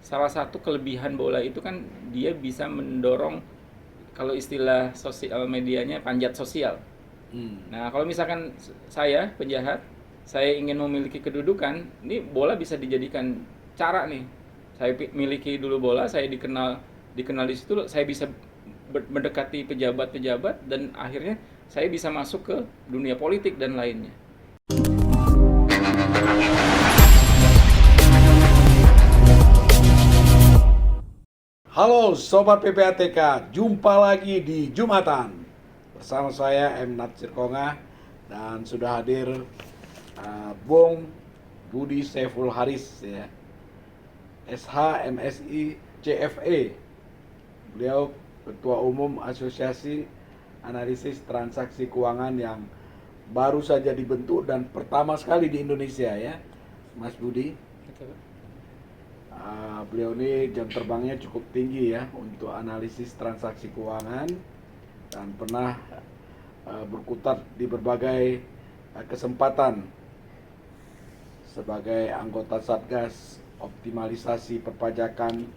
salah satu kelebihan bola itu kan dia bisa mendorong, kalau istilah sosial medianya, panjat sosial. Hmm. Nah, kalau misalkan saya penjahat, saya ingin memiliki kedudukan, ini bola bisa dijadikan cara nih. Saya miliki dulu bola, saya dikenal dikenal di situ, saya bisa mendekati pejabat-pejabat dan akhirnya saya bisa masuk ke dunia politik dan lainnya. Halo Sobat PPATK, jumpa lagi di Jumatan. Bersama saya M. Natsir Konga dan sudah hadir Bung Budi Saiful Haris ya, SH MSI CFA. Beliau Ketua Umum Asosiasi Analisis Transaksi Keuangan yang baru saja dibentuk dan pertama sekali di Indonesia ya, Mas Budi. Beliau ini jam terbangnya cukup tinggi ya untuk analisis transaksi keuangan dan pernah berkutat di berbagai kesempatan sebagai anggota Satgas Optimalisasi Perpajakan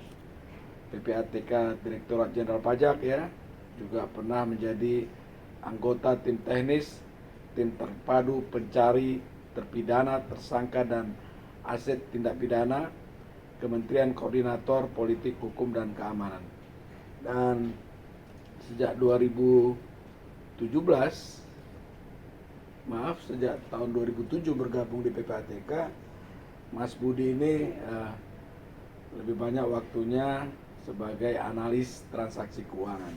PPATK Direktorat Jenderal Pajak ya, juga pernah menjadi anggota tim teknis tim terpadu pencari terpidana, tersangka dan aset tindak pidana Kementerian Koordinator Politik Hukum dan Keamanan. Dan sejak 2017, sejak tahun 2007 bergabung di PPATK, Mas Budi ini lebih banyak waktunya sebagai analis transaksi keuangan.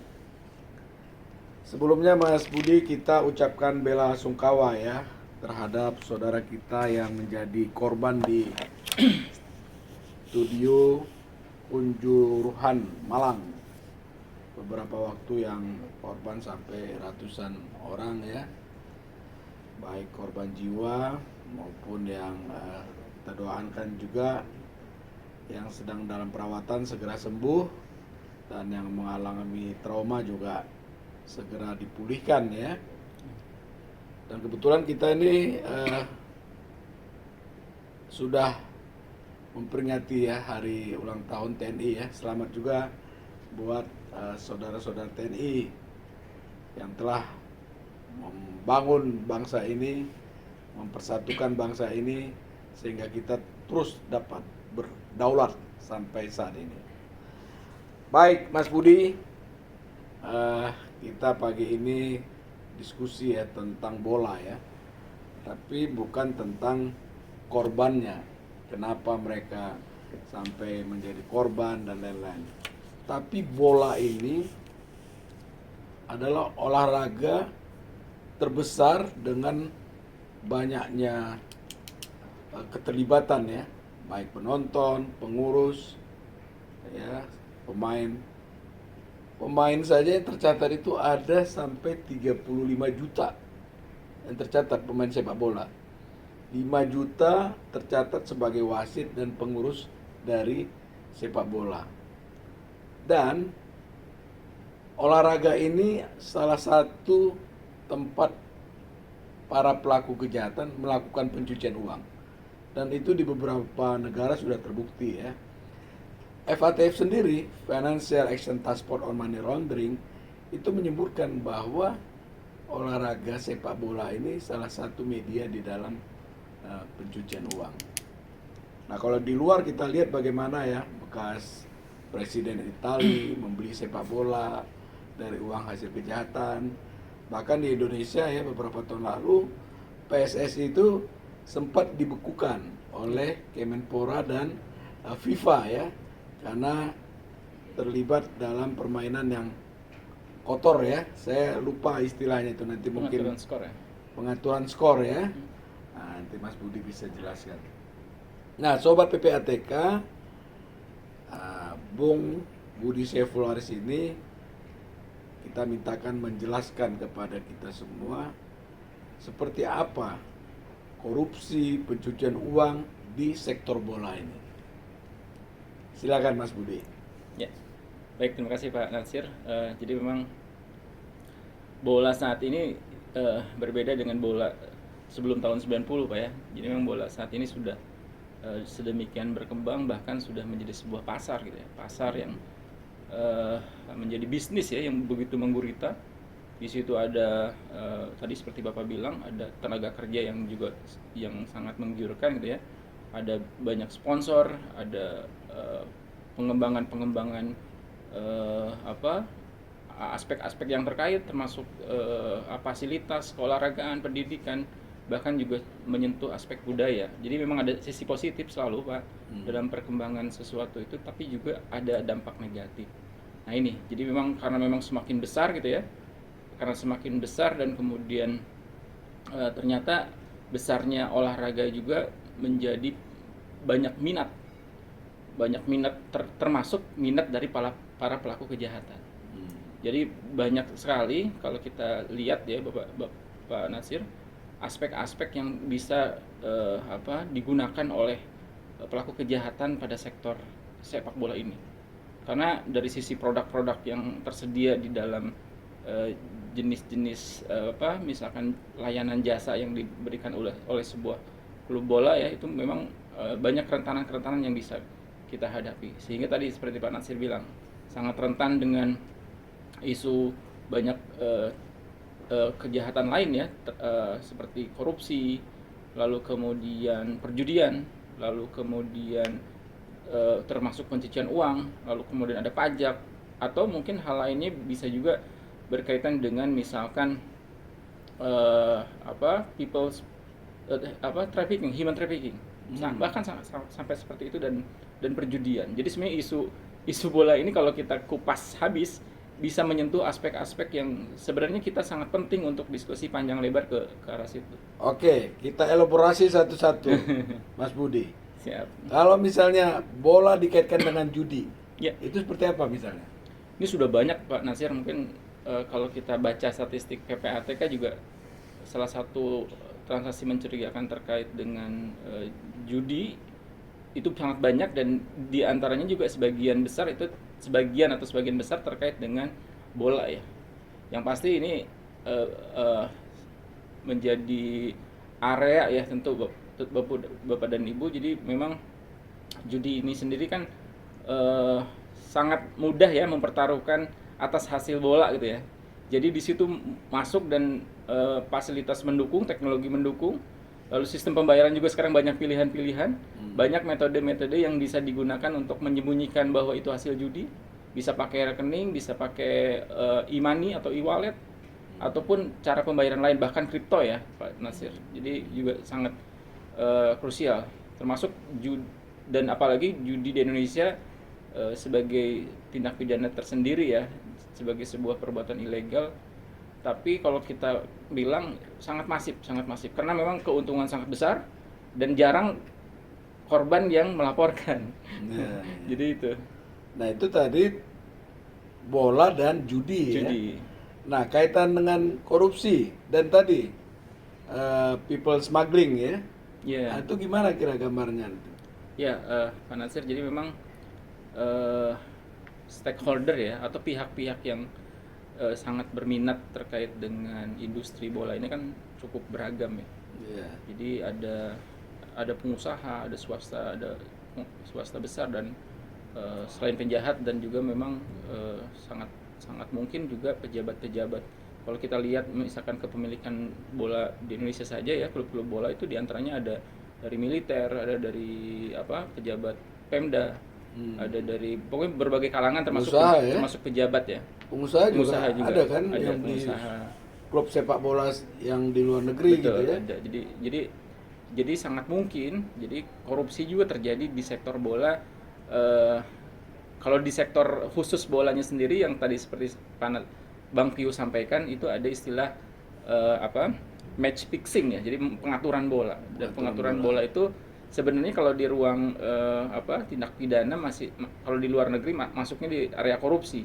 Sebelumnya Mas Budi, kita ucapkan bela sungkawa ya terhadap saudara kita yang menjadi korban di studio Unjuruhan Malang. Beberapa waktu yang korban sampai ratusan orang ya, baik korban jiwa maupun yang kita doakan juga yang sedang dalam perawatan segera sembuh dan yang mengalami trauma juga segera dipulihkan ya. Dan kebetulan kita ini sudah memperingati ya hari ulang tahun TNI ya. Selamat juga buat saudara-saudara TNI yang telah membangun bangsa ini, mempersatukan bangsa ini sehingga kita terus dapat berdaulat sampai saat ini. Baik Mas Budi, kita pagi ini diskusi ya tentang bola ya, tapi bukan tentang korbannya, kenapa mereka sampai menjadi korban dan lain-lain. Tapi bola ini adalah olahraga terbesar dengan banyaknya keterlibatan ya, baik penonton, pengurus, ya, pemain. Pemain saja yang tercatat itu ada sampai 35 juta yang tercatat pemain sepak bola. 5 juta tercatat sebagai wasit dan pengurus dari sepak bola. Dan olahraga ini salah satu tempat para pelaku kejahatan melakukan pencucian uang. Dan itu di beberapa negara sudah terbukti ya. FATF sendiri, Financial Action Task Force on Money Laundering, itu menyebutkan bahwa olahraga sepak bola ini salah satu media di dalam pencucian uang. Nah kalau di luar kita lihat bagaimana ya bekas Presiden Italia membeli sepak bola dari uang hasil kejahatan. Bahkan di Indonesia ya beberapa tahun lalu PSSI itu sempat dibekukan oleh Kemenpora dan FIFA ya, karena terlibat dalam permainan yang kotor ya. Saya lupa istilahnya itu, nanti mungkin Pengaturan skor ya. pengaturan skor ya. Nah, nanti Mas Budi bisa jelaskan. Nah, sobat PPATK, Bung Budi Saiful Haris ini kita mintakan menjelaskan kepada kita semua seperti apa korupsi, pencucian uang di sektor bola ini. Silakan Mas Budi. Ya, baik, terima kasih Pak Natsir. Jadi memang bola saat ini berbeda dengan bola sebelum tahun 90 Pak ya. Jadi memang bola saat ini sudah sedemikian berkembang, bahkan sudah menjadi sebuah pasar gitu ya, pasar yang menjadi bisnis ya, yang begitu menggurita. Di situ ada tadi seperti Bapak bilang, ada tenaga kerja yang juga yang sangat menggiurkan gitu ya, ada banyak sponsor, ada pengembangan apa aspek-aspek yang terkait, termasuk fasilitas keolahragaan, pendidikan, bahkan juga menyentuh aspek budaya. Jadi memang ada sisi positif selalu Pak dalam perkembangan sesuatu itu, tapi juga ada dampak negatif. Nah ini, jadi memang karena memang semakin besar gitu ya, karena semakin besar dan kemudian ternyata besarnya olahraga juga menjadi banyak minat, termasuk minat dari para pelaku kejahatan. Jadi banyak sekali kalau kita lihat ya Bapak Nasir, aspek-aspek yang bisa digunakan oleh pelaku kejahatan pada sektor sepak bola ini. Karena dari sisi produk-produk yang tersedia di dalam jenis-jenis misalkan layanan jasa yang diberikan oleh sebuah klub bola ya, itu memang banyak kerentanan-kerentanan yang bisa kita hadapi. Sehingga tadi seperti Pak Nasir bilang, sangat rentan dengan isu banyak kejahatan lain ya, seperti korupsi, lalu kemudian perjudian, lalu kemudian termasuk pencucian uang, lalu kemudian ada pajak, atau mungkin hal lainnya bisa juga berkaitan dengan misalkan people's trafficking, human trafficking, bahkan sampai seperti itu, dan perjudian. Jadi sebenarnya isu bola ini kalau kita kupas habis bisa menyentuh aspek-aspek yang sebenarnya kita sangat penting untuk diskusi panjang lebar ke arah situ. Oke, kita elaborasi satu-satu, Mas Budi. Siap. Kalau misalnya bola dikaitkan dengan judi, Ya. itu seperti apa misalnya? Ini sudah banyak Pak Nasir, mungkin kalau kita baca statistik PPATK juga salah satu transaksi mencurigakan terkait dengan judi itu sangat banyak, dan diantaranya juga sebagian besar terkait dengan bola ya. Yang pasti ini menjadi area ya tentu Bapak dan Ibu. Jadi memang judi ini sendiri kan sangat mudah ya mempertaruhkan atas hasil bola gitu ya. Jadi di situ masuk dan fasilitas mendukung, teknologi mendukung, lalu sistem pembayaran juga sekarang banyak pilihan-pilihan, banyak metode-metode yang bisa digunakan untuk menyembunyikan bahwa itu hasil judi. Bisa pakai rekening, bisa pakai e-money atau e-wallet, ataupun cara pembayaran lain, bahkan kripto ya Pak Nasir. Jadi juga sangat krusial, termasuk dan apalagi judi di Indonesia sebagai tindak pidana tersendiri ya, sebagai sebuah perbuatan ilegal. Tapi kalau kita bilang sangat masif karena memang keuntungan sangat besar dan jarang korban yang melaporkan. Nah, Jadi itu. nah itu tadi bola dan judi. Ya. Nah, kaitan dengan korupsi dan tadi people smuggling ya. Yeah. Nah, itu gimana kira gambarnya? Ya, Pak Nasir, jadi memang stakeholder ya, atau pihak-pihak yang sangat berminat terkait dengan industri bola ini kan cukup beragam ya. Yeah. Jadi ada pengusaha, ada swasta besar, dan selain penjahat, dan juga memang sangat mungkin juga pejabat-pejabat. Kalau kita lihat misalkan kepemilikan bola di Indonesia saja ya, klub-klub bola itu diantaranya ada dari militer, ada dari pejabat Pemda, ada dari pokoknya berbagai kalangan, termasuk Pengusaha, ya? termasuk pejabat ya. Pengusaha juga ada kan ada yang pengusaha. di klub sepak bola yang di luar negeri. Betul, gitu ya. ada. Jadi sangat mungkin jadi korupsi juga terjadi di sektor bola. Kalau di sektor khusus bolanya sendiri yang tadi seperti Bang Piu sampaikan, itu ada istilah match fixing ya. Jadi pengaturan bola. Dan pengaturan bola itu sebenarnya kalau di ruang tindak pidana masih, kalau di luar negeri masuknya di area korupsi.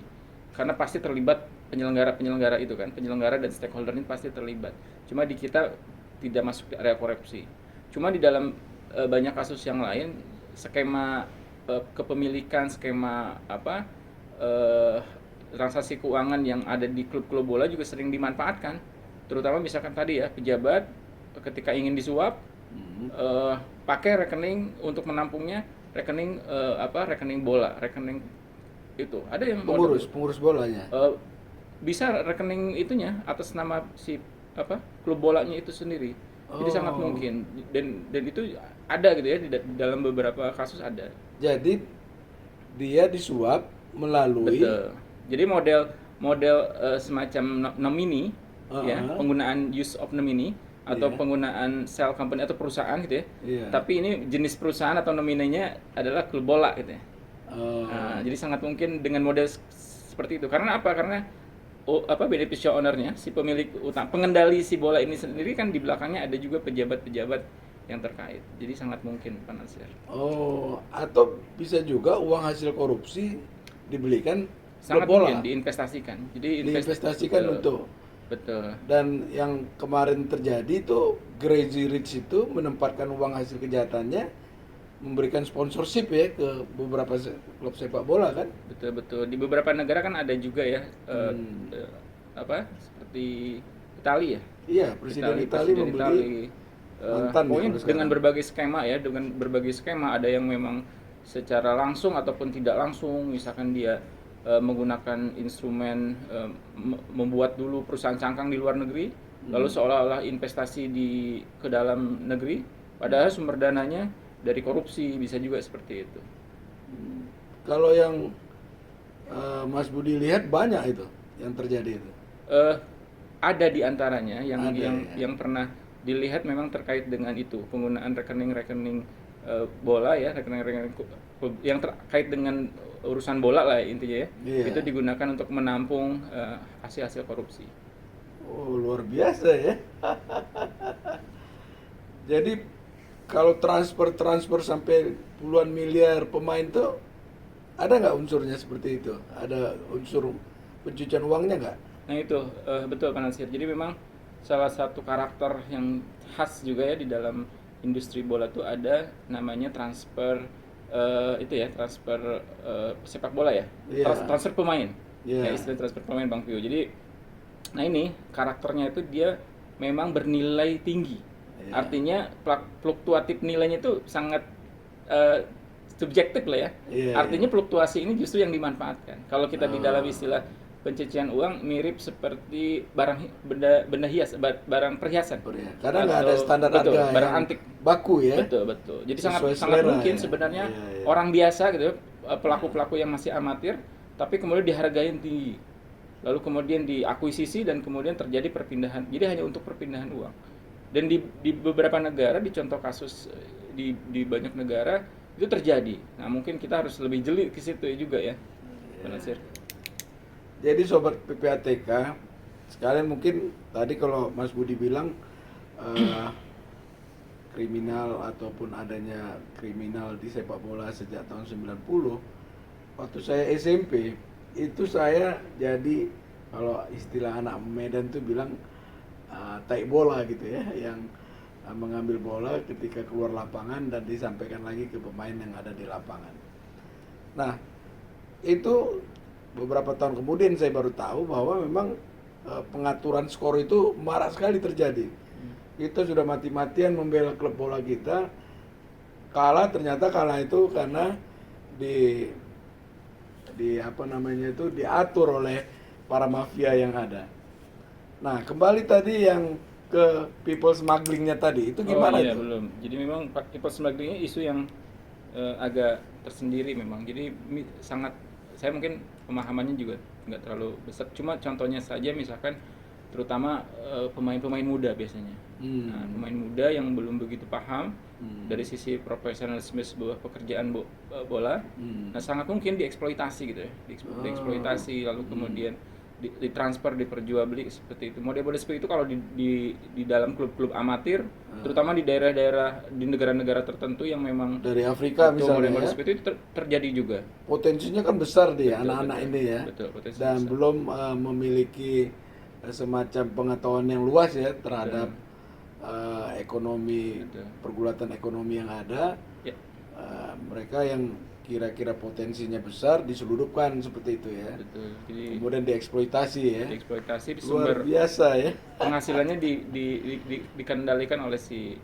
Karena pasti terlibat penyelenggara itu kan. Penyelenggara dan stakeholder ini pasti terlibat. Cuma di kita tidak masuk di area korupsi. Cuma di dalam banyak kasus yang lain, skema kepemilikan, skema transaksi keuangan yang ada di klub-klub bola juga sering dimanfaatkan. Terutama misalkan tadi ya, pejabat ketika ingin disuap, pakai rekening untuk menampungnya, rekening rekening bola, rekening itu. Ada yang model Pengurus bolanya. eh, bisa rekening itunya atas nama si klub bolanya itu sendiri. Jadi sangat Oh, mungkin, dan itu ada gitu ya di dalam beberapa kasus ada. jadi dia disuap melalui. Betul. Jadi model model semacam nomini, ya, Heeh, penggunaan use of nomini atau iya, penggunaan shell company atau perusahaan gitu ya. iya. Tapi ini jenis perusahaan atau nominanya adalah klub bola gitu ya. Oh, Nah, jadi sangat mungkin dengan model seperti itu. Karena apa? Karena beneficial owner-nya, si pemilik utang, pengendali si bola ini sendiri kan di belakangnya ada juga pejabat-pejabat yang terkait. Jadi sangat mungkin Pak Nasir. oh, atau bisa juga uang hasil korupsi dibelikan klub Sangat mungkin bola, diinvestasikan. Jadi diinvestasikan betul, untuk. betul. Dan yang kemarin terjadi itu Crazy Rich itu menempatkan uang hasil kejahatannya memberikan sponsorship ya ke beberapa klub sepak bola kan. Betul, betul. Di beberapa negara kan ada juga ya Hmm. seperti Italia ya. Iya, Presiden Italia Presiden membeli mantan ya pokoknya kalau dengan sekarang. berbagai skema ya, dengan berbagai skema, ada yang memang secara langsung ataupun tidak langsung, misalkan dia menggunakan instrumen membuat dulu perusahaan cangkang di luar negeri, lalu seolah-olah investasi ke dalam negeri, padahal sumber dananya dari korupsi, bisa juga seperti itu. Kalau yang Mas Budi lihat banyak itu yang terjadi itu. eh ada di antaranya Ada ya. yang pernah dilihat memang terkait dengan itu, penggunaan rekening-rekening bola ya, rekening-rekening yang terkait dengan urusan bola lah intinya ya. Iya. Itu digunakan untuk menampung hasil-hasil korupsi. Oh, luar biasa ya. Jadi kalau transfer sampai puluhan miliar pemain tuh ada nggak unsurnya seperti itu? Ada unsur pencucian uangnya nggak? Nah itu betul Pak Nasir. Jadi memang salah satu karakter yang khas juga ya di dalam industri bola tuh ada namanya transfer itu ya, transfer sepak bola ya, Iya, transfer pemain. Ya, iya, istilah transfer pemain Bang Pio. Jadi nah ini karakternya itu dia memang bernilai tinggi. iya, Artinya fluktuatif nilainya itu sangat eh, subjektif lah ya. iya, iya. Artinya fluktuasi ini justru yang dimanfaatkan. Kalau kita di dalam Oh, istilah pencucian uang mirip seperti benda hias, barang perhiasan ya. Karena nggak ada atau standar betul harga barang yang antik. baku ya, Betul, betul. Jadi sangat sesuai sangat selera mungkin ya. sebenarnya Iya, iya. orang biasa gitu ya, pelaku-pelaku yang masih amatir tapi kemudian dihargain tinggi. Lalu kemudian diakuisisi dan kemudian terjadi perpindahan. Jadi hanya untuk perpindahan uang. Dan di beberapa negara, di contoh kasus di banyak negara itu terjadi. Nah, mungkin kita harus lebih jeli ke situ juga ya, Pak Nasir. Jadi sobat PPATK, sekalian mungkin tadi kalau Mas Budi bilang eh, kriminal ataupun adanya kriminal di sepak bola sejak tahun 90, waktu saya SMP itu saya jadi kalau istilah anak Medan tuh bilang tai bola gitu ya, yang mengambil bola ketika keluar lapangan dan disampaikan lagi ke pemain yang ada di lapangan. Nah, itu beberapa tahun kemudian saya baru tahu bahwa memang pengaturan skor itu marak sekali terjadi. Kita sudah mati-matian membela klub bola kita, kalah, ternyata kalah itu karena di apa namanya itu diatur oleh para mafia yang ada. Nah, kembali tadi yang ke people smugglingnya tadi, itu Oh gimana iya, itu? belum. Jadi memang people smuggling ini isu yang agak tersendiri memang. Jadi sangat, saya mungkin pemahamannya juga nggak terlalu besar. Cuma contohnya saja misalkan terutama pemain-pemain muda biasanya. Nah, Hmm. pemain muda yang belum begitu paham Hmm. dari sisi profesionalisme sebuah pekerjaan bola, Hmm. nah sangat mungkin dieksploitasi gitu ya, Oh. dieksploitasi lalu Hmm. kemudian ditransfer, diperjualbeli seperti itu. Model-model seperti itu kalau di dalam klub-klub amatir, terutama di daerah-daerah di negara-negara tertentu yang memang Dari Afrika itu misalnya model-model ya, seperti itu terjadi juga. potensinya kan besar dia Betul, anak-anak betul. ini ya, Betul, potensi dan besar. belum memiliki semacam pengetahuan yang luas ya terhadap ekonomi, Betul. pergulatan ekonomi yang ada. Ya, Mereka yang kira-kira potensinya besar diseludupkan seperti itu ya, betul. Jadi kemudian dieksploitasi ya, dieksploitasi luar sumber biasa ya. penghasilannya dikendalikan oleh si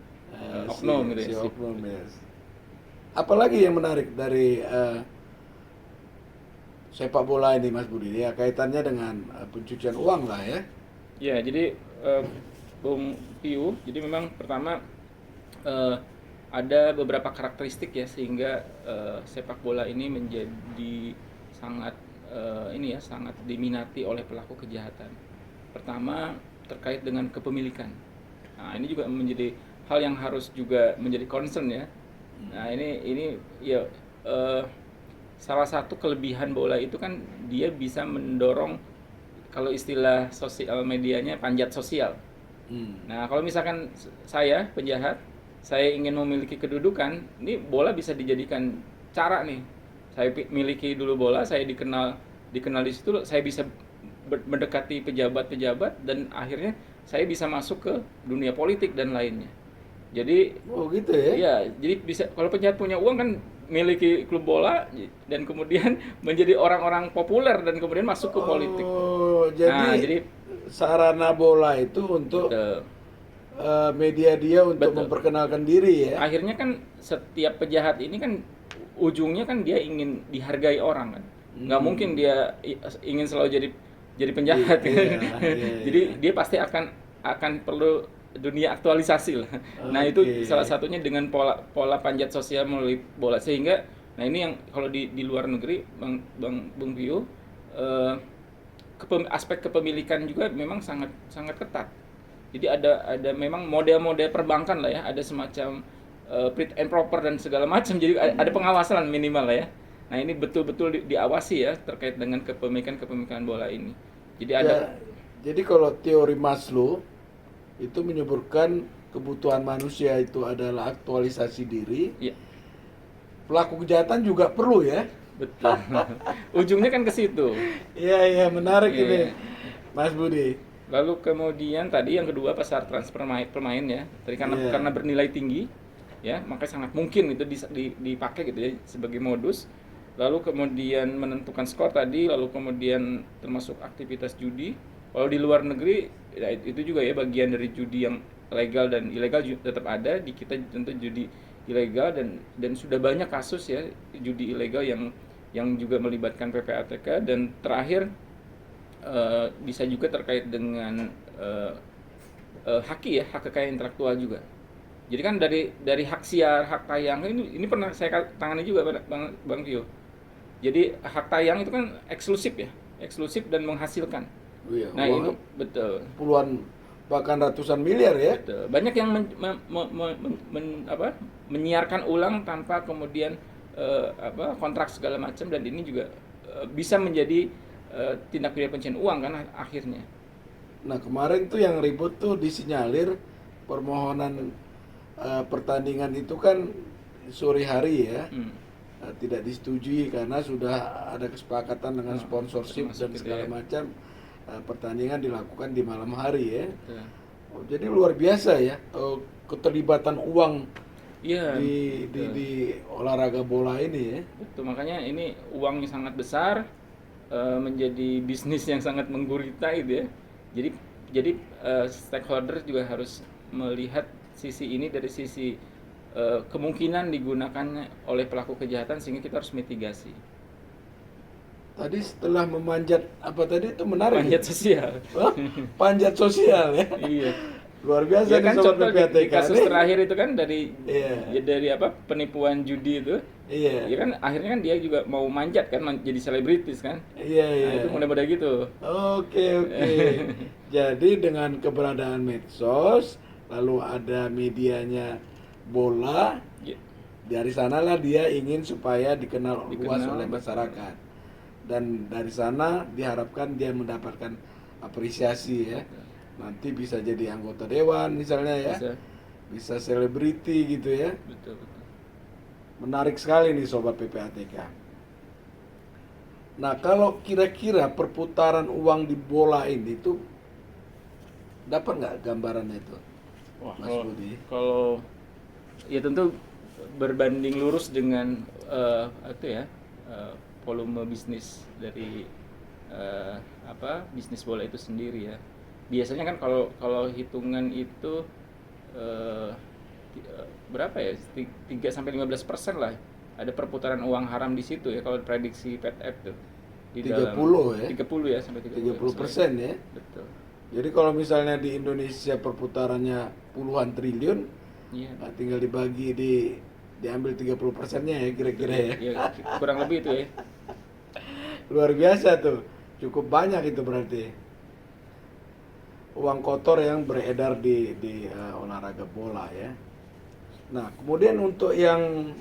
oknum gitu ya. si oknum ya. Apalagi yang menarik dari sepak bola ini Mas Budi ya, kaitannya dengan pencucian uang lah ya. Ya, jadi Bung Piu, jadi memang pertama eh, ada beberapa karakteristik ya sehingga sepak bola ini menjadi sangat ini ya sangat diminati oleh pelaku kejahatan. Pertama terkait dengan kepemilikan. Nah, ini juga menjadi hal yang harus juga menjadi concern ya. Nah, ini ya eh, salah satu kelebihan bola itu kan dia bisa mendorong, kalau istilah sosial medianya, panjat sosial. Hmm. Nah, kalau misalkan saya penjahat, saya ingin memiliki kedudukan, ini bola bisa dijadikan cara nih. Saya miliki dulu bola, saya dikenal di situ, saya bisa mendekati pejabat-pejabat dan akhirnya saya bisa masuk ke dunia politik dan lainnya. Jadi Oh gitu ya. iya, jadi bisa kalau penjahat punya uang kan miliki klub bola dan kemudian menjadi orang-orang populer dan kemudian masuk ke politik. Oh, Nah, jadi jadi sarana bola itu untuk betul. media dia untuk Betul. memperkenalkan diri ya. Akhirnya kan setiap penjahat ini kan ujungnya kan dia ingin dihargai orang kan. Nggak mungkin Hmm. dia ingin selalu jadi penjahat. Iya, iya, Jadi iya. dia pasti akan perlu dunia aktualisasi lah. Nah, itu salah Oke. satunya dengan pola pola panjat sosial melalui bola, sehingga nah ini yang kalau di luar negeri Bung Pio, eh, aspek kepemilikan juga memang sangat sangat ketat. Jadi ada memang model-model perbankan lah ya, ada semacam fit and proper dan segala macam. Jadi ada pengawasan minimal lah ya. Nah, ini betul-betul diawasi ya terkait dengan kepemilikan bola ini. Jadi ada Ya, jadi kalau teori Maslow itu menyebutkan kebutuhan manusia itu adalah aktualisasi diri. ya Pelaku kejahatan juga perlu ya. betul. Ujungnya kan ke situ. Iya, iya, menarik Iya, ini, iya. Mas Budi. Lalu kemudian tadi yang kedua pasar transfer pemain ya. Tadi Iya. karena bernilai tinggi ya, maka sangat mungkin itu dipakai gitu ya sebagai modus. Lalu kemudian menentukan skor tadi, lalu kemudian termasuk aktivitas judi. Kalau di luar negeri ya itu juga ya bagian dari judi yang legal dan ilegal tetap ada. Di kita tentu judi ilegal dan sudah banyak kasus ya judi ilegal yang juga melibatkan PPATK. Dan terakhir bisa juga terkait dengan haki ya, hak kekayaan intelektual juga. Jadi kan dari hak siar, hak tayang ini pernah saya tangani juga Bang Tio. Jadi hak tayang itu kan eksklusif ya, eksklusif dan menghasilkan. Oh iya, Nah ini uangnya betul, puluhan bahkan ratusan miliar ya. betul. Banyak yang menyiarkan ulang tanpa kemudian kontrak segala macam, dan ini juga bisa menjadi tindak pidana pencucian uang kan akhirnya. Nah, kemarin tuh yang ribut tuh disinyalir permohonan pertandingan itu kan sore hari ya. Hmm. Tidak disetujui karena sudah ada kesepakatan dengan Oh, sponsorship termasuk dan gitu segala ya. macam. Pertandingan dilakukan di malam hari ya. Betul. Oh, jadi luar biasa ya keterlibatan uang Iya, betul. di olahraga bola ini ya. Betul, makanya ini uangnya sangat besar, menjadi bisnis yang sangat menggurita gitu ya. Jadi jadi stakeholder juga harus melihat sisi ini dari sisi kemungkinan digunakannya oleh pelaku kejahatan, sehingga kita harus mitigasi. Tadi setelah memanjat apa tadi itu menarik Panjat ya? sosial. Hah? Panjat sosial ya. Iya. Luar biasa Ya nih kan sobat contoh di PPATK kasus nih. terakhir itu kan dari Iya. ya dari apa penipuan judi itu. Iya. Ya kan akhirnya kan dia juga mau manjat kan, jadi selebritis kan. Iya, Nah, iya. itu mudah-mudah gitu. Oke, oke. Jadi dengan keberadaan medsos, lalu ada medianya bola, Ya, dari sanalah dia ingin supaya dikenal luas dikenal oleh masyarakat. Dan dari sana diharapkan dia mendapatkan apresiasi ya. betul. Nanti bisa jadi anggota dewan misalnya ya. Bisa. Bisa selebriti gitu ya. Betul, betul. Menarik sekali nih sobat PPATK. Nah, kalau kira-kira perputaran uang di bola ini tuh dapat nggak gambarannya itu, Wah, Mas Budi? kalau ya tentu berbanding lurus dengan itu ya volume bisnis dari bisnis bola itu sendiri ya. Biasanya kan kalau kalau hitungan itu berapa ya, 3 sampai 15% lah ada perputaran uang haram di situ ya kalau prediksi PetApp tuh di dalam 30 ya. 30 ya sampai 30 30% ya. betul. Jadi kalau misalnya di Indonesia perputarannya puluhan triliun, Iya. nah, tinggal dibagi diambil 30%-nya ya kira-kira ya. Ya, kurang lebih itu ya. Luar biasa tuh. Cukup banyak itu berarti. Uang kotor yang beredar di olahraga bola ya. Nah, kemudian untuk yang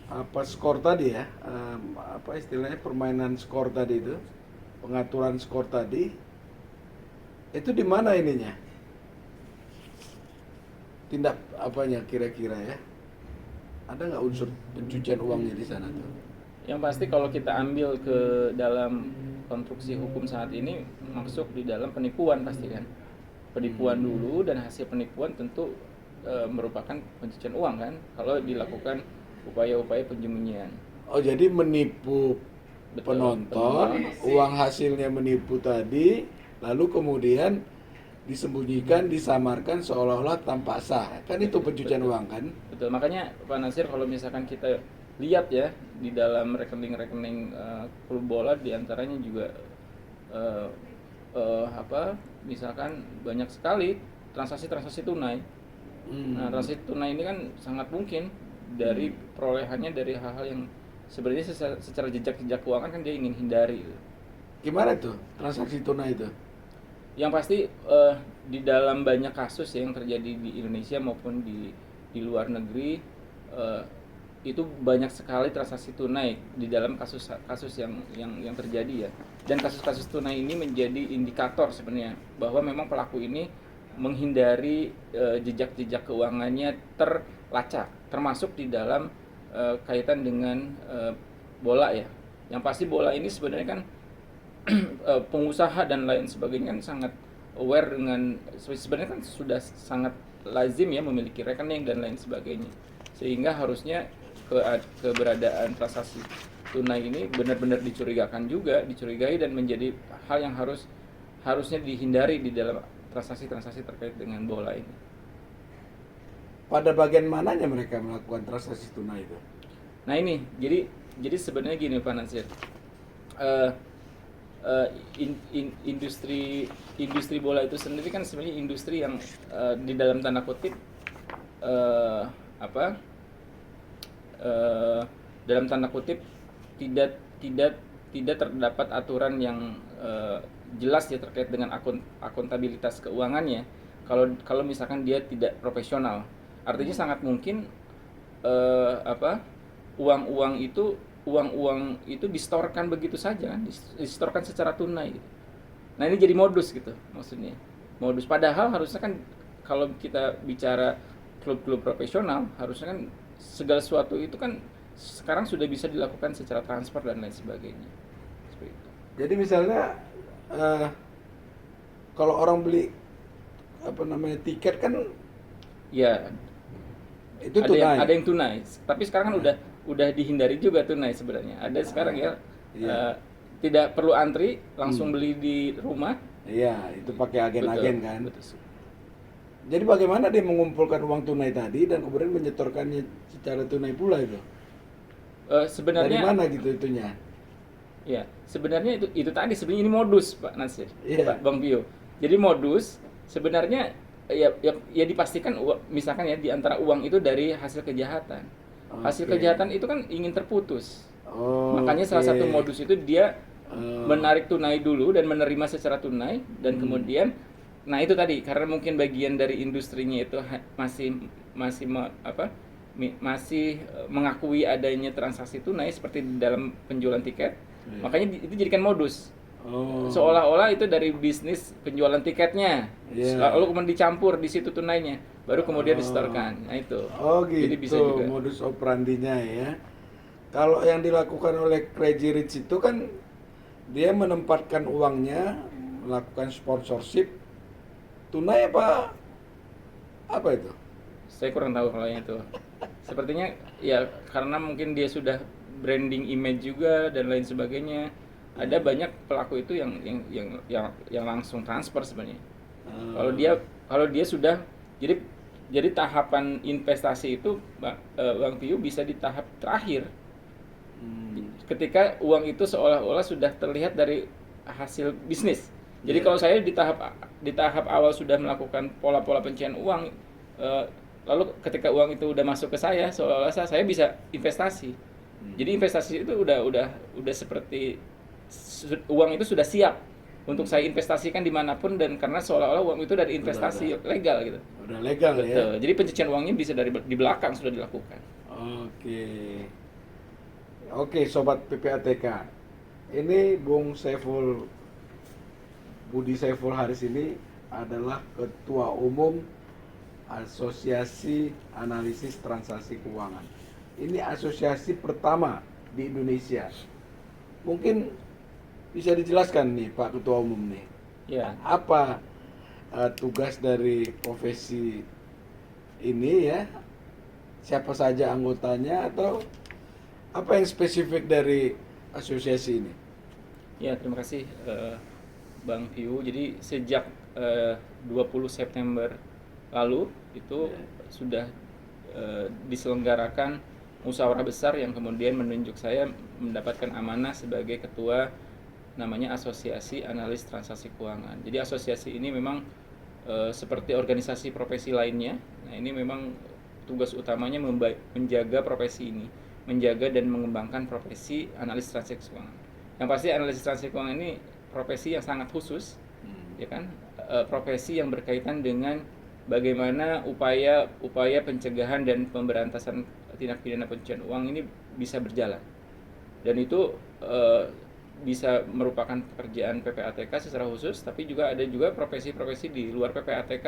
apa skor tadi ya, apa istilahnya permainan skor tadi itu, pengaturan skor tadi, itu di mana ininya? Tindak apanya kira-kira ya? Ada nggak unsur pencucian uangnya di sana tuh? Yang pasti kalau kita ambil ke dalam konstruksi hukum saat ini masuk di dalam penipuan pasti kan. Penipuan dulu dan hasil penipuan tentu merupakan pencucian uang kan kalau dilakukan upaya-upaya penyembunyian. Oh, jadi menipu Betul, penonton, penonton. uang hasilnya menipu tadi, lalu kemudian disembunyikan, disamarkan seolah-olah tanpa sah. Kan itu pencucian Betul. uang kan? Betul, makanya Pak Nasir kalau misalkan kita lihat ya di dalam rekening-rekening klub bola diantaranya juga misalkan banyak sekali transaksi-transaksi tunai. Nah, transaksi tunai ini kan sangat mungkin dari perolehannya dari hal-hal yang sebenarnya secara jejak keuangan kan dia ingin hindari. Gimana tuh transaksi tunai itu? Yang pasti di dalam banyak kasus yang terjadi di Indonesia maupun di luar negeri itu banyak sekali transaksi tunai di dalam kasus yang terjadi ya. Dan kasus-kasus tunai ini menjadi indikator sebenarnya bahwa memang pelaku ini menghindari jejak-jejak keuangannya terlacak, termasuk di dalam kaitan dengan bola ya. Yang pasti bola ini sebenarnya kan pengusaha dan lain sebagainya kan sangat aware dengan sebenarnya kan sudah sangat lazim ya memiliki rekening dan lain sebagainya, sehingga harusnya keberadaan transaksi tunai ini benar-benar dicurigai dan menjadi hal yang harusnya dihindari di dalam transaksi-transaksi terkait dengan bola ini. Pada bagian mananya mereka melakukan transaksi tunai itu? Nah ini jadi sebenarnya gini Pak Nasir, industri bola itu sendiri kan sebenarnya industri yang di dalam tanda kutip dalam tanda kutip tidak terdapat aturan yang jelas ya terkait dengan akuntabilitas keuangannya. Kalau misalkan dia tidak profesional, artinya sangat mungkin uang-uang itu distorkan begitu saja kan, distorkan secara tunai gitu. Nah ini jadi modus gitu maksudnya, modus. Padahal harusnya kan kalau kita bicara klub-klub profesional harusnya kan segala sesuatu itu kan sekarang sudah bisa dilakukan secara transfer dan lain sebagainya. Seperti itu. Jadi misalnya kalau orang beli tiket kan Ya, itu tunai. ada yang tunai. Tapi sekarang kan udah dihindari juga tunai sebenarnya. Ada sekarang ya Iya. tidak perlu antri, langsung beli di rumah. Iya, itu pakai agen-agen Betul, kan. betul. Jadi bagaimana dia mengumpulkan uang tunai tadi dan kemudian menyetorkannya secara tunai pula itu? Dari Sebenarnya mana gitu itunya? ya, sebenarnya itu tadi sebenarnya ini modus Pak Nasir, Iya. Pak Bang Pio. Jadi modus sebenarnya ya dipastikan misalkan ya di antara uang itu dari hasil kejahatan. Hasil Oke. kejahatan itu kan ingin terputus. Oh, Makanya salah oke. satu modus itu dia Oh. menarik tunai dulu dan menerima secara tunai dan kemudian nah itu tadi karena mungkin bagian dari industrinya itu masih mengakui adanya transaksi tunai seperti di dalam penjualan tiket. Iya. Makanya itu jadikan modus. Oh. Seolah-olah itu dari bisnis penjualan tiketnya. Iya. Lalu kemudian dicampur di situ tunainya, baru kemudian disetorkan. Nah itu. Oh gitu, Jadi bisa juga. modus operandinya ya. Kalau yang dilakukan oleh Crazy Rich itu kan dia menempatkan uangnya, melakukan sponsorship tunai apa itu? Saya kurang tahu kalau yang itu. Sepertinya ya karena mungkin dia sudah branding image juga dan lain sebagainya. Ada banyak pelaku itu yang langsung transfer sebenarnya. Kalau dia sudah jadi tahapan investasi itu Bang Piu bisa di tahap terakhir ketika uang itu seolah-olah sudah terlihat dari hasil bisnis. Jadi kalau saya di tahap awal sudah melakukan pola-pola pencairan uang, lalu ketika uang itu udah masuk ke saya, seolah-olah saya bisa investasi. Jadi investasi itu udah seperti uang itu sudah siap untuk saya investasikan dimanapun, dan karena seolah-olah uang itu dari investasi legal gitu. Udah legal. Betul. Ya. Jadi pencucian uangnya bisa di belakang sudah dilakukan. Oke, sobat PPATK. Ini Bung Budi Saiful Haris ini adalah Ketua Umum Asosiasi Analisis Transaksi Keuangan. Ini asosiasi pertama di Indonesia. Mungkin bisa dijelaskan nih Pak Ketua Umum nih. Ya. Apa tugas dari profesi ini ya? Siapa saja anggotanya, atau apa yang spesifik dari asosiasi ini? Ya, terima kasih Bang Piu. Jadi sejak 20 September lalu itu sudah diselenggarakan musyawarah besar yang kemudian menunjuk saya mendapatkan amanah sebagai ketua namanya Asosiasi Analis Transaksi Keuangan. Jadi asosiasi ini memang seperti organisasi profesi lainnya. Nah, ini memang tugas utamanya menjaga profesi ini, menjaga dan mengembangkan profesi analis transaksi keuangan. Yang pasti analis transaksi keuangan ini profesi yang sangat khusus, ya kan? Profesi yang berkaitan dengan bagaimana upaya pencegahan dan pemberantasan tindak pidana pencucian uang ini bisa berjalan. Dan itu bisa merupakan pekerjaan PPATK secara khusus, tapi juga ada profesi-profesi di luar PPATK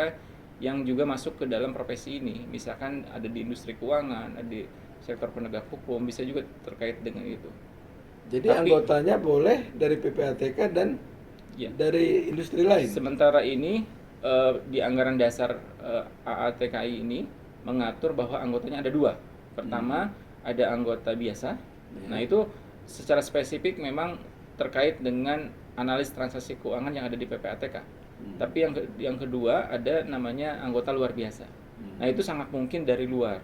yang juga masuk ke dalam profesi ini. Misalkan ada di industri keuangan, ada di sektor penegak hukum, bisa juga terkait dengan itu. Jadi anggotanya boleh dari PPATK dan dari industri lain. Sementara ini di anggaran dasar AATKI ini mengatur bahwa anggotanya ada 2. Pertama, ada anggota biasa. Nah, itu secara spesifik memang terkait dengan analis transaksi keuangan yang ada di PPATK. Tapi yang kedua ada namanya anggota luar biasa. Nah, itu sangat mungkin dari luar.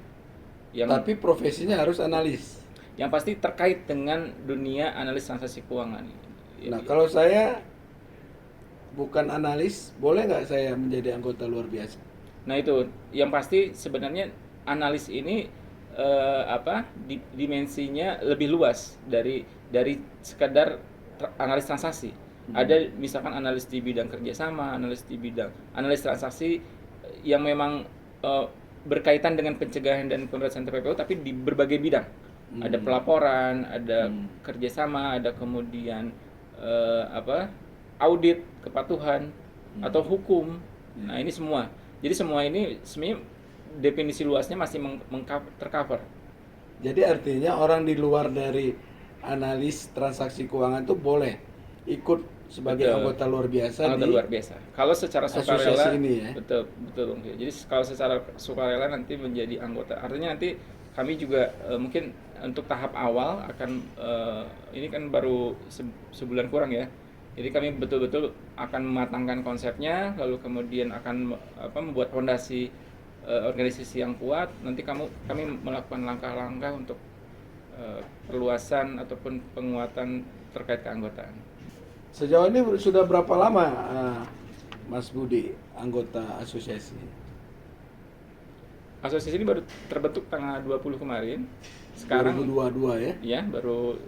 Tapi profesinya harus analis. Yang pasti terkait dengan dunia analis transaksi keuangan. Nah, kalau saya bukan analis, boleh nggak saya menjadi anggota luar biasa? Nah, itu yang pasti sebenarnya analis ini dimensinya lebih luas dari sekadar analis transaksi. Ada misalkan analis di bidang kerjasama, analis di bidang analis transaksi yang memang berkaitan dengan pencegahan dan pemberantasan TPPU, tapi di berbagai bidang. Ada pelaporan, ada kerjasama, ada kemudian audit kepatuhan atau hukum. Nah, ini semua. Jadi semua ini sebenarnya definisi luasnya masih tercover. Jadi artinya orang di luar dari analis transaksi keuangan itu boleh ikut sebagai anggota luar biasa luar biasa. Kalau secara sukarela ini ya. Betul. Jadi kalau secara sukarela nanti menjadi anggota. Artinya nanti kami juga mungkin untuk tahap awal akan ini kan baru sebulan kurang ya. Jadi kami betul-betul akan mematangkan konsepnya, lalu kemudian akan membuat fondasi organisasi yang kuat. Nanti kami melakukan langkah-langkah untuk perluasan ataupun penguatan terkait keanggotaan. Sejauh ini sudah berapa lama Mas Budi anggota asosiasi? Asosiasi ini baru terbentuk tanggal 20 kemarin. Sekarang 2022 ya? Ya, baru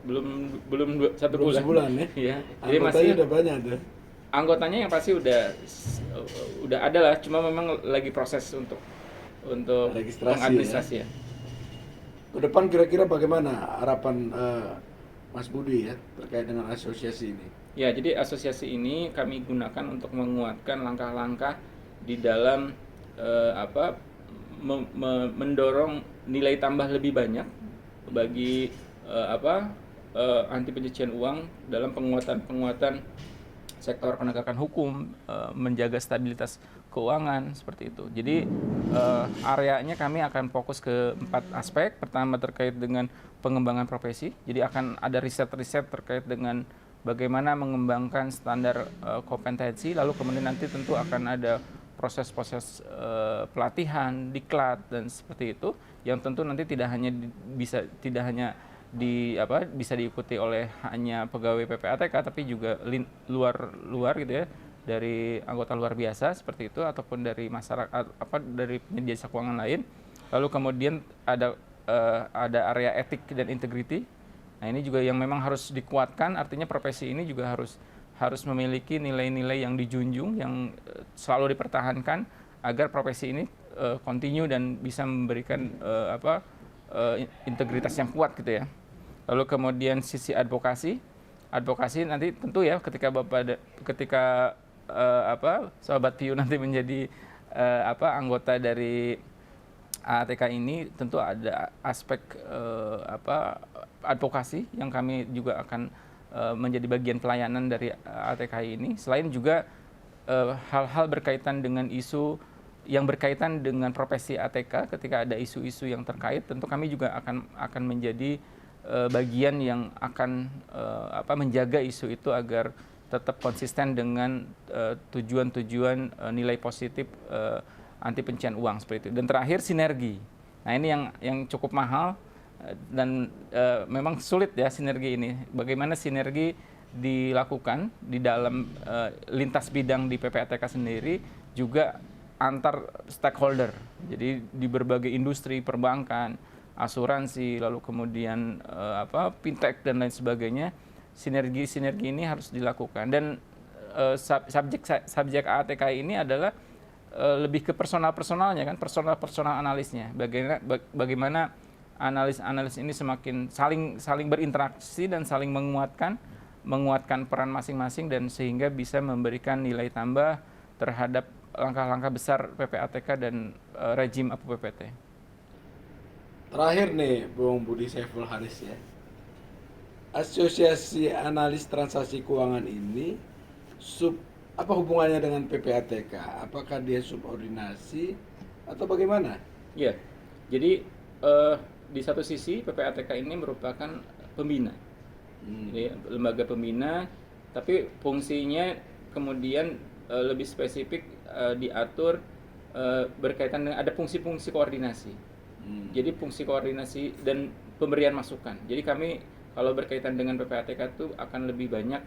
belum 1 bulan. Sebulan ya? Iya. Jadi masih udah banyak tuh. Anggotanya yang pasti udah ada lah, cuma memang lagi proses untuk pengadministrasi ya. Ke depan kira-kira bagaimana harapan Mas Budi ya terkait dengan asosiasi ini? Ya, jadi asosiasi ini kami gunakan untuk menguatkan langkah-langkah di dalam mendorong nilai tambah lebih banyak bagi anti pencucian uang dalam penguatan sektor penegakan hukum, menjaga stabilitas keuangan seperti itu. Jadi areanya kami akan fokus ke 4 aspek. Pertama terkait dengan pengembangan profesi. Jadi akan ada riset-riset terkait dengan bagaimana mengembangkan standar kompetensi, lalu kemudian nanti tentu akan ada proses-proses pelatihan, diklat dan seperti itu, yang tentu nanti tidak hanya bisa diikuti oleh hanya pegawai PPATK, tapi juga luar gitu ya, dari anggota luar biasa seperti itu, ataupun dari masyarakat dari penyedia jasa keuangan lain. Lalu kemudian ada area etik dan integrity. Nah, ini juga yang memang harus dikuatkan, artinya profesi ini juga harus memiliki nilai-nilai yang dijunjung, yang selalu dipertahankan agar profesi ini continue dan bisa memberikan integritas yang kuat gitu ya. Lalu kemudian sisi advokasi nanti tentu ya ketika Sobat Piu nanti menjadi anggota dari ATK ini, tentu ada aspek advokasi yang kami juga akan menjadi bagian pelayanan dari ATK ini. Selain juga hal-hal berkaitan dengan isu yang berkaitan dengan profesi ATK, ketika ada isu-isu yang terkait, tentu kami juga akan menjadi bagian yang akan menjaga isu itu agar tetap konsisten dengan tujuan-tujuan nilai positif anti pencucian uang seperti itu. Dan terakhir sinergi. Nah, ini yang cukup mahal dan memang sulit ya sinergi ini. Bagaimana sinergi dilakukan di dalam lintas bidang di PPATK sendiri, juga antar stakeholder. Jadi di berbagai industri, perbankan, asuransi, lalu kemudian fintech dan lain sebagainya, sinergi ini harus dilakukan. Dan subjek ATK ini adalah lebih ke personalnya kan, personal analisnya. Bagaimana analis ini semakin saling berinteraksi dan saling menguatkan peran masing-masing, dan sehingga bisa memberikan nilai tambah terhadap langkah-langkah besar PPATK dan rejim APU PPT. Terakhir nih, Bung Budi Saiful Haris ya. Asosiasi Analis Transaksi Keuangan ini apa hubungannya dengan PPATK? Apakah dia subordinasi atau bagaimana? Ya, jadi di satu sisi PPATK ini merupakan pembina, jadi lembaga pembina, tapi fungsinya kemudian lebih spesifik diatur berkaitan dengan ada fungsi-fungsi koordinasi. Jadi fungsi koordinasi dan pemberian masukan. Jadi kami kalau berkaitan dengan PPATK itu akan lebih banyak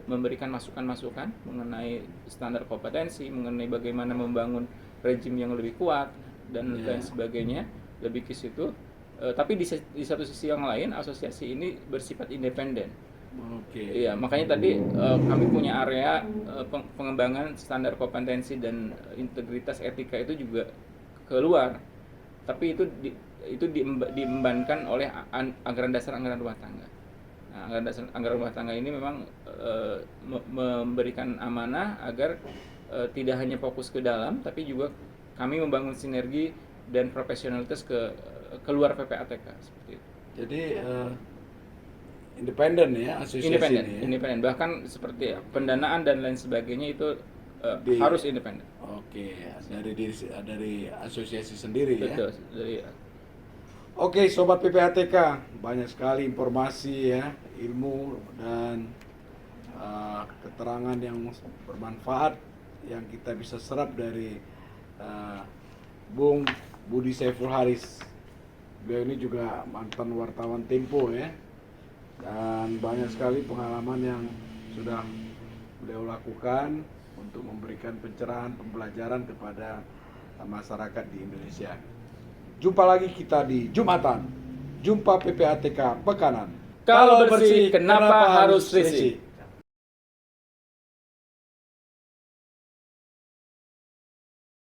memberikan masukan-masukan mengenai standar kompetensi, mengenai bagaimana membangun rejim yang lebih kuat dan lain sebagainya, lebih ke situ. Tapi di satu sisi yang lain, asosiasi ini bersifat independen. Iya, makanya tadi kami punya area pengembangan standar kompetensi dan integritas etika itu juga keluar. Tapi itu diembankan oleh anggaran dasar anggaran rumah tangga. Nah, anggaran dasar anggaran rumah tangga ini memang memberikan amanah agar tidak hanya fokus ke dalam, tapi juga kami membangun sinergi dan profesionalitas keluar PPATK seperti itu. Jadi independen ya asosiasi ini. Independen. Bahkan seperti pendanaan dan lain sebagainya itu harus independen. Oke, dari asosiasi sendiri. Betul, ya. Oke, sobat PPATK, banyak sekali informasi ya, ilmu dan keterangan yang bermanfaat yang kita bisa serap dari Bung Budi Saiful Haris. Beliau ini juga mantan wartawan Tempo ya, dan banyak sekali pengalaman yang sudah beliau lakukan untuk memberikan pencerahan, pembelajaran kepada masyarakat di Indonesia. Jumpa lagi kita di Jumatan. Jumpa PPATK Pekanan. Kalau bersih, kenapa harus risih?